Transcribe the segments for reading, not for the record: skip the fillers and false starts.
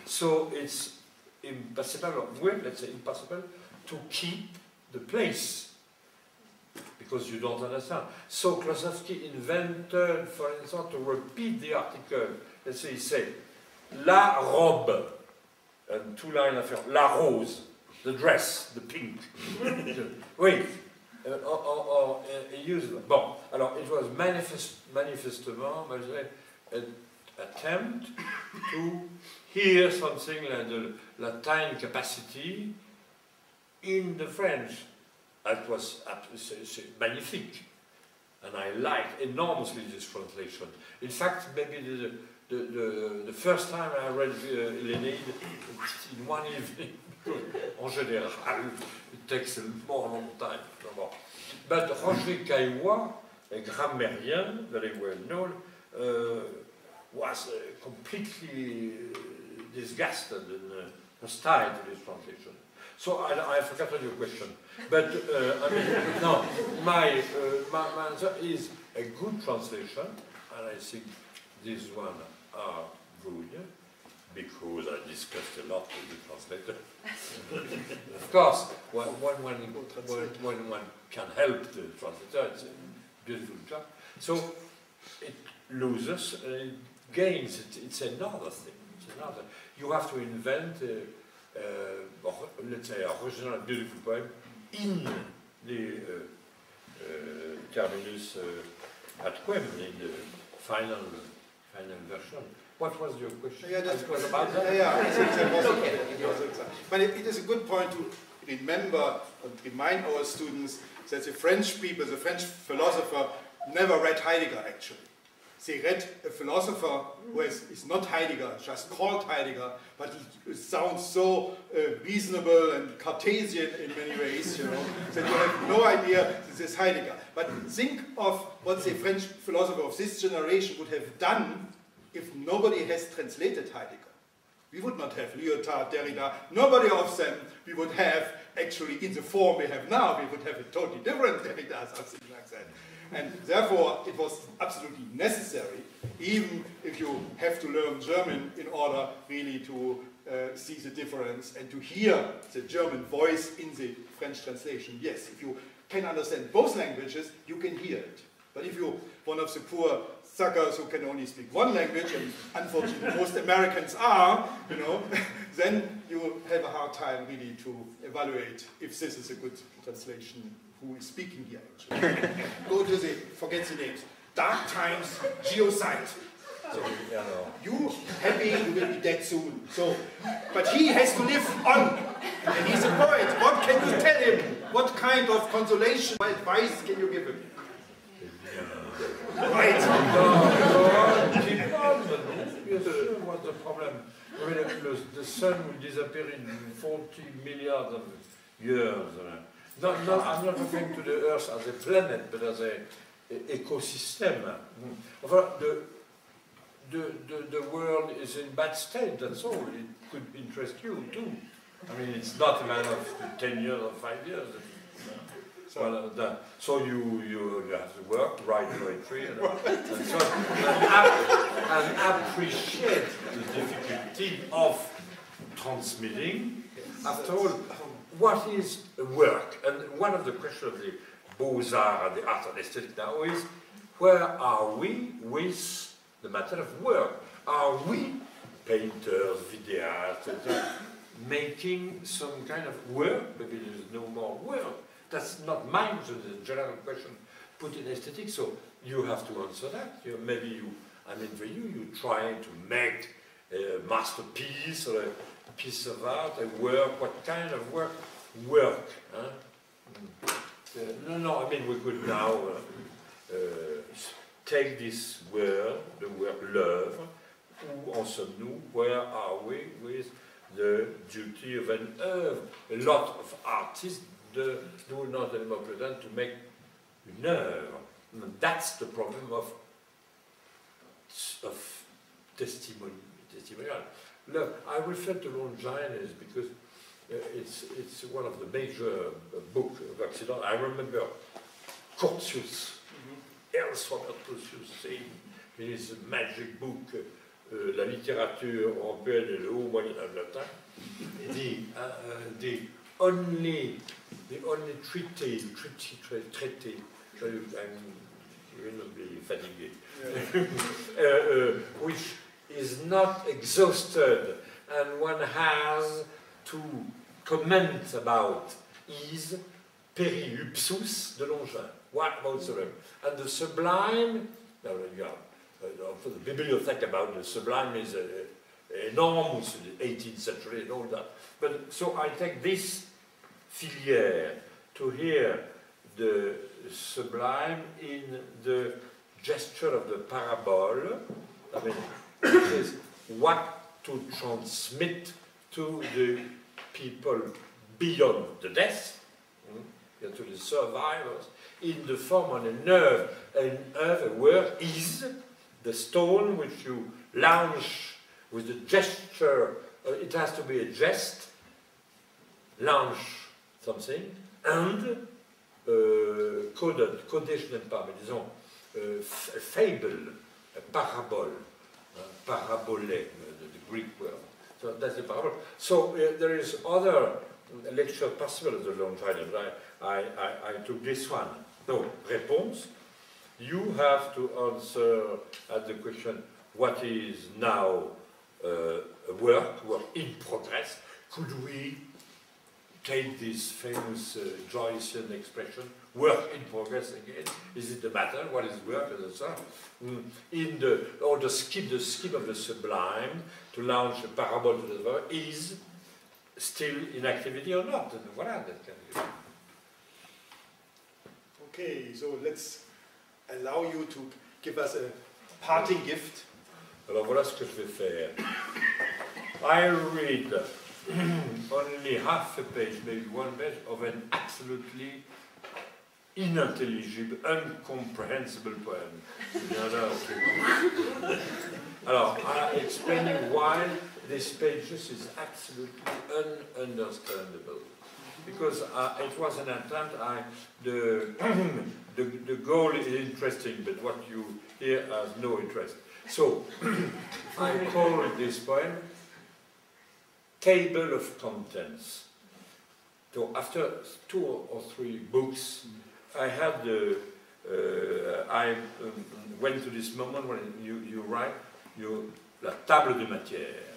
So it's impossible, or well, let's say impossible, to keep the place, because you don't understand. So Klossowski invented, for instance, to repeat the article. Let's say he said, la robe, and two lines after, la rose, the dress, the pink. Wait, or he used it. Bon, alors it was manifestement, an attempt to hear something like the Latin capacity in the French. It was magnifique, and I liked enormously this translation. In fact, maybe the first time I read l'Énéide in one evening, en général, it takes a more long time. But Roger Caillois, a grammarian, very well known, was completely disgusted and hostile to this translation. So I forgot your question, but I mean, no, my answer is a good translation, and I think these ones are good because I discussed a lot with the translator. Of course, when one can help the translator, it's a beautiful job. So it loses, it gains. It's another thing. It's another. You have to invent. Let's say, original beautiful poem in the terminus ad quem, in the final version. What was your question? Yeah, it was about that? Yeah, I think that was but it is a good point to remember and remind our students that the French people, the French philosopher, never read Heidegger actually. They read a philosopher who is not Heidegger, just called Heidegger, but he sounds so reasonable and Cartesian in many ways, you know, that you have no idea this is Heidegger. But think of what the French philosopher of this generation would have done if nobody has translated Heidegger. We would not have Lyotard, Derrida, nobody of them we would have actually in the form we have now. We would have a totally different Derrida, something like that. And therefore, it was absolutely necessary, even if you have to learn German in order really to see the difference and to hear the German voice in the French translation. Yes, if you can understand both languages, you can hear it. But if you're one of the poor suckers who can only speak one language, and unfortunately most Americans are, you know, then you have a hard time really to evaluate if this is a good translation. Who is speaking here actually. Go to the, forget the names, Dark Times Geocide. So, you happy you will be dead soon. So, but he has to live on. And he's a poet. What can you tell him? What kind of consolation or advice can you give him? Right. What's the problem? I mean, the sun will disappear in 40 milliards of years. I'm not referring to the Earth as a planet, but as an ecosystem. The world is in bad state, that's all. It could interest you too. I mean, it's not a matter of 10 years or 5 years. So you have to work, write poetry, and so on, and appreciate the difficulty of transmitting. After all, what is work? And one of the questions of the Beaux-Arts and the art and aesthetic now is, where are we with the matter of work? Are we painters, videoists, making some kind of work? Maybe there is no more work. That's not mine, so the general question put in aesthetics, so you have to answer that. Maybe you, I mean for you try to make a masterpiece or a piece of art, a work. What kind of work? Work. Huh? No, I mean we could now take this word, the word love, où en sommes-nous, where are we with the duty of an œuvre? A lot of artists do not anymore pretend to make une œuvre. And that's the problem of testimonial. Look, I refer to Longinus because it's one of the major books of Occident. I remember Curtius, Ernst Robert Curtius saying in his magic book, la littérature européenne et le haut Moyen-Âge latin, the only treaty, I'm reasonably fatigué, which is not exhausted and one has to comment about is Periupsus de Longin. What about Sublime? And the Sublime, for the bibliothèque about the Sublime is enormous in the 18th century and all that. But so I take this filière to hear the Sublime in the gesture of the parabole. I mean, it is what to transmit to the people beyond the death, to the survivors, in the form of a nerve. An earth, a word is the stone which you launch with the gesture. It has to be a jest, launch something, and codé, je n'aime pas, mais disons, fable, parabole, parabolé, the Greek word. So that's the parabole. So there is other lecture possible as a long time, but I took this one. No, réponse. You have to answer at the question, what is now a work in progress? Could we take this famous Joycean expression, work in progress again? Is it the matter? What is work as a sort? In the scheme of the Sublime, to launch a parabole to the world, is still in activity or not? And voilà, that can be. Okay, so let's allow you to give us a parting gift. Alors voilà ce que je vais faire. I'll read only half a page, maybe one page, of an absolutely unintelligible, incomprehensible poem. Alors, explaining why this page is absolutely ununderstandable. Because it was an attempt, the goal is interesting, but what you hear has no interest. So, I call this poem Table of Contents. So after 2 or 3 books, I had I went to this moment when you write la table de matière.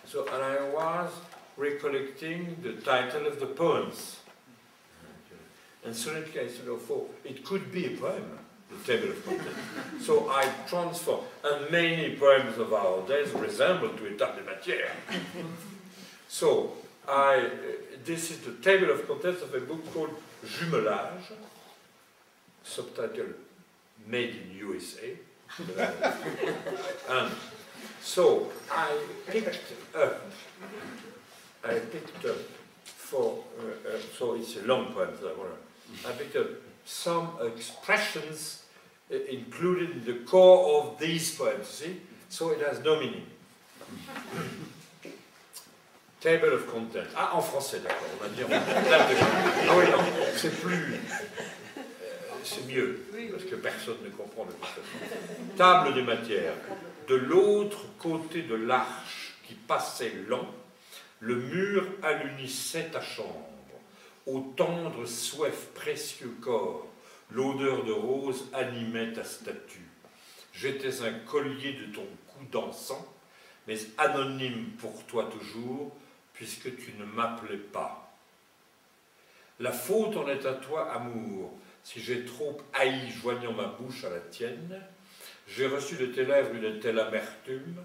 So, and I was recollecting the title of the poems. And suddenly I said, oh, it could be a poem, the table of contents. So I transform, and many poems of our days resemble to a table de matière. So this is the table of contents of a book called Jumelage, subtitle Made in USA. And so I picked up for, so it's a long poem, I picked up some expressions included in the core of these poems, see? So it has no meaning. Table of contents. Ah, en français, d'accord, on va dire. Ah oui, non, c'est plus... c'est mieux, parce que personne ne comprend de toute façon. Table des matières. De l'autre côté de l'arche qui passait lent, le mur allunissait ta chambre. Au tendre soif précieux corps, l'odeur de rose animait ta statue. J'étais un collier de ton cou d'encens, mais anonyme pour toi toujours, puisque tu ne m'appelais pas. La faute en est à toi, amour, si j'ai trop haï joignant ma bouche à la tienne. J'ai reçu de tes lèvres une telle amertume,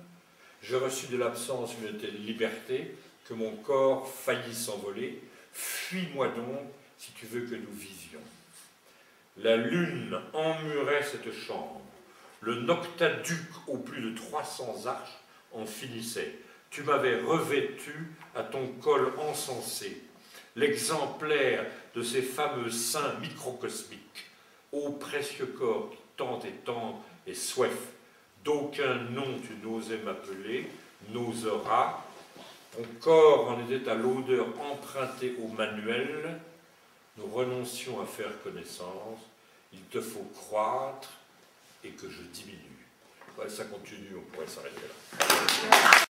j'ai reçu de l'absence une telle liberté, que mon corps faillit s'envoler. Fuis-moi donc, si tu veux que nous vivions. La lune emmurait cette chambre. Le noctaduc aux plus de 300 arches en finissait. Tu m'avais revêtu à ton col encensé, l'exemplaire de ces fameux seins microcosmiques, ô précieux corps qui tant et tendre et soif. D'aucun nom tu n'osais m'appeler, n'oseras. Ton corps en était à l'odeur empruntée au manuel. Nous renoncions à faire connaissance. Il te faut croître et que je diminue. Ouais, ça continue, on pourrait s'arrêter là.